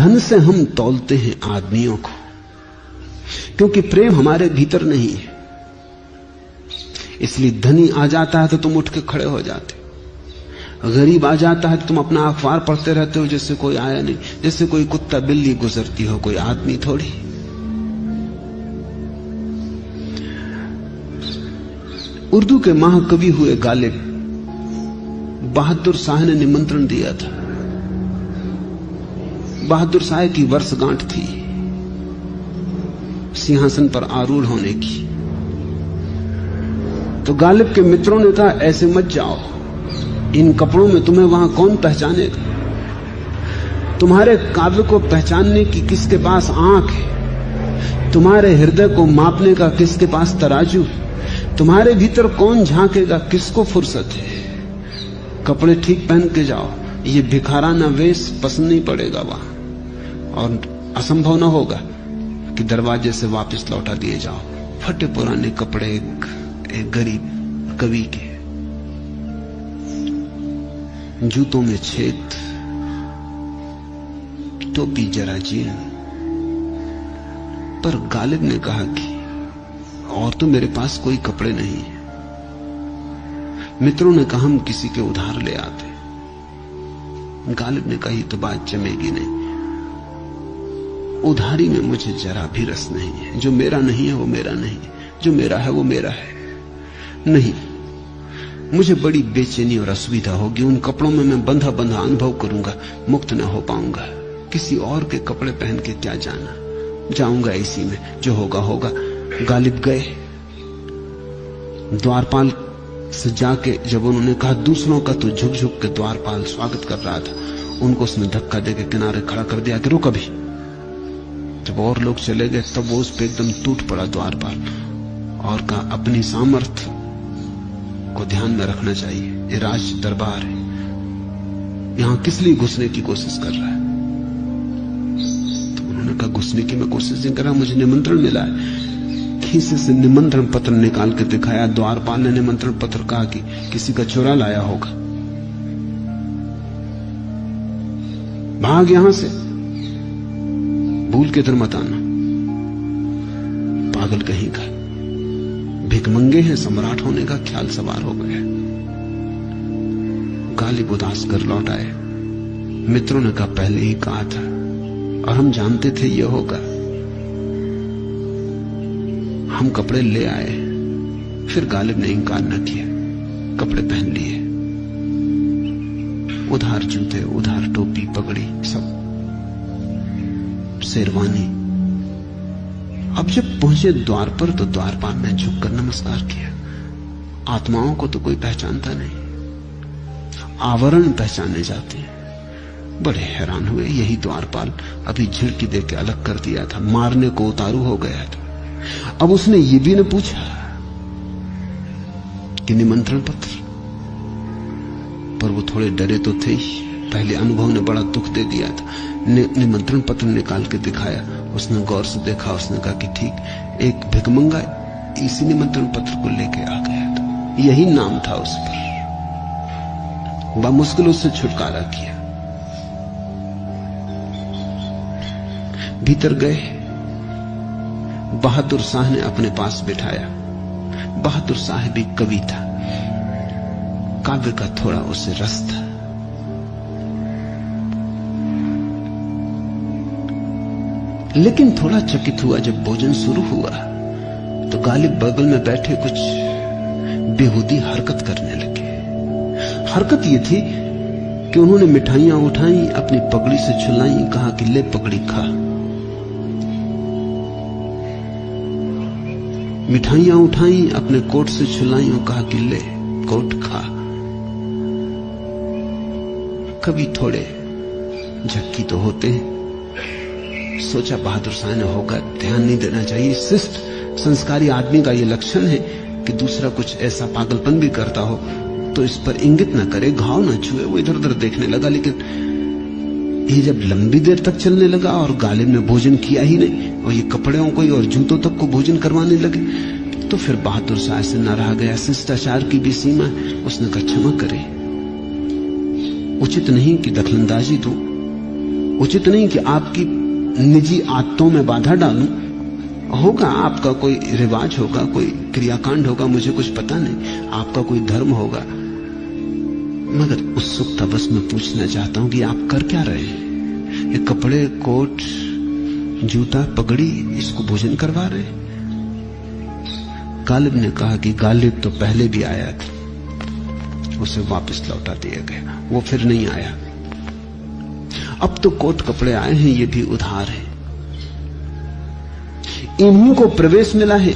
धन से हम तौलते हैं आदमियों को, क्योंकि प्रेम हमारे भीतर नहीं है। इसलिए धनी आ जाता है तो तुम उठ के खड़े हो जाते, गरीब आ जाता है तो तुम अपना अखबार पढ़ते रहते हो जैसे कोई आया नहीं, जैसे कोई कुत्ता बिल्ली गुजरती हो, कोई आदमी थोड़ी। उर्दू के महाकवि हुए गालिब, बहादुर शाह ने निमंत्रण दिया था। बहादुर शाह की वर्षगांठ थी सिंहासन पर आरूढ़ होने की। तो गालिब के मित्रों ने कहा, ऐसे मत जाओ, इन कपड़ों में तुम्हें वहां कौन पहचानेगा? तुम्हारे काव्य को पहचानने की किसके पास आंख है? तुम्हारे हृदय को मापने का किसके पास तराजू है? तुम्हारे भीतर कौन झांकेगा? किसको फुर्सत है? कपड़े ठीक पहन के जाओ, ये भिखाराना वेश पसंद नहीं पड़ेगा वहां, और असंभव न होगा कि दरवाजे से वापस लौटा दिए जाओ। फटे पुराने कपड़े एक गरीब कवि के, जूतों में छेद, टोपी जरा जीर्ण। पर गालिब ने कहा कि और तो मेरे पास कोई कपड़े नहीं है। मित्रों ने कहा, हम किसी के उधार ले आते। गालिब ने कही, तो बात जमेगी नहीं, उधारी में मुझे जरा भी रस नहीं है। जो मेरा नहीं है वो मेरा नहीं है, जो मेरा है वो मेरा है नहीं। मुझे बड़ी बेचैनी और असुविधा होगी, उन कपड़ों में मैं बंधा बंधा अनुभव करूंगा, मुक्त न हो पाऊंगा। किसी और के कपड़े पहन के क्या जाना, जाऊंगा इसी में, जो होगा होगा। गालिब गए। द्वारपाल से जाके जब उन्होंने कहा, दूसरों का तो झुक झुक के द्वारपाल स्वागत कर रहा था, उनको उसने धक्का देके किनारे खड़ा कर दिया कि रुक अभी। जब और लोग चले गए तब वो उस पर एकदम टूट पड़ा द्वारपाल, और कहा, अपनी सामर्थ्य को ध्यान में रखना चाहिए, ये राज दरबार है, यहां किस लिए घुसने की कोशिश कर रहा है? तो उन्होंने कहा, घुसने की मैं कोशिश नहीं कर रहा, मुझे निमंत्रण मिला है। खीसे से निमंत्रण पत्र निकाल के दिखाया। द्वारपाल ने निमंत्रण पत्र कहा कि किसी का चुरा लाया होगा, भाग यहां से, भूल के इधर मत आना। पागल कहीं का, भिखमंगे हैं, सम्राट होने का ख्याल सवार हो गया। गालिब उदास कर लौट आए। मित्रों ने कहा, पहले ही कहा था और हम जानते थे ये होगा। हम कपड़े ले आए। फिर गालिब ने इंकार न किया, कपड़े पहन लिए, उधार जूते, उधार टोपी, पगड़ी, सब शेरवानी। अब जब पहुंचे द्वार पर तो द्वारपाल ने झुककर नमस्कार किया। आत्माओं को तो कोई पहचानता नहीं, आवरण पहचाने जाते हैं। बड़े हैरान हुए, यही द्वारपाल अभी झिड़की देके अलग कर दिया था, मारने को उतारू हो गया था। अब उसने ये भी न पूछा कि निमंत्रण पत्र, पर वो थोड़े डरे तो थे ही, पहले अनुभव ने बड़ा दुख दे दिया था। निमंत्रण पत्र निकाल के दिखाया, उसने गौर से देखा, उसने कहा कि ठीक, एक भिखमंगा इसी निमंत्रण पत्र को लेके आ गया था, यही नाम था उस पर। बामुश्किल उससे छुटकारा किया। भीतर गए, बहादुर शाह ने अपने पास बिठाया। बहादुर शाह भी कवि था, काव्य का थोड़ा उसे रस था। लेकिन थोड़ा चकित हुआ जब भोजन शुरू हुआ तो गालिब बगल में बैठे कुछ बेहूदी हरकत करने लगे। हरकत ये थी कि उन्होंने मिठाइयां उठाई, अपनी पगड़ी से छुलाई, कहा कि ले पगड़ी खा। मिठाइयां उठाई, अपने कोट से छुलाई और कहा कि ले कोट खा। कभी थोड़े झक्की तो होते हैं। सोचा बहादुर शाह ने होगा, ध्यान नहीं देना चाहिए। शिष्ट संस्कारी आदमी का यह लक्षण है कि दूसरा कुछ ऐसा पागलपन भी करता हो तो इस पर इंगित न करे, घाव न छुए। वो इधर उधर देखने लगा, लेकिन ये जब लंबी देर तक चलने लगा और गालिब ने भोजन किया ही नहीं और ये कपड़ों को और जूतों तक को भोजन करवाने लगे, तो फिर बहादुर शाह से न रहा गया। शिष्टाचार की भी सीमा है। उसने कहा, क्षमा करे, उचित नहीं कि दखलंदाजी दूं। उचित नहीं कि आपकी निजी आदतों में बाधा डालूं। होगा आपका कोई रिवाज होगा, कोई क्रियाकांड होगा, मुझे कुछ पता नहीं, आपका कोई धर्म होगा, मगर उत्सुकता बस मैं पूछना चाहता हूं कि आप कर क्या रहे हैं? ये कपड़े, कोट, जूता, पगड़ी, इसको भोजन करवा रहे हैं? गालिब ने कहा कि गालिब तो पहले भी आया था, उसे वापस लौटा दिया गया, वो फिर नहीं आया। अब तो कोट कपड़े आए हैं, ये भी उधार है। इन्हीं को प्रवेश मिला है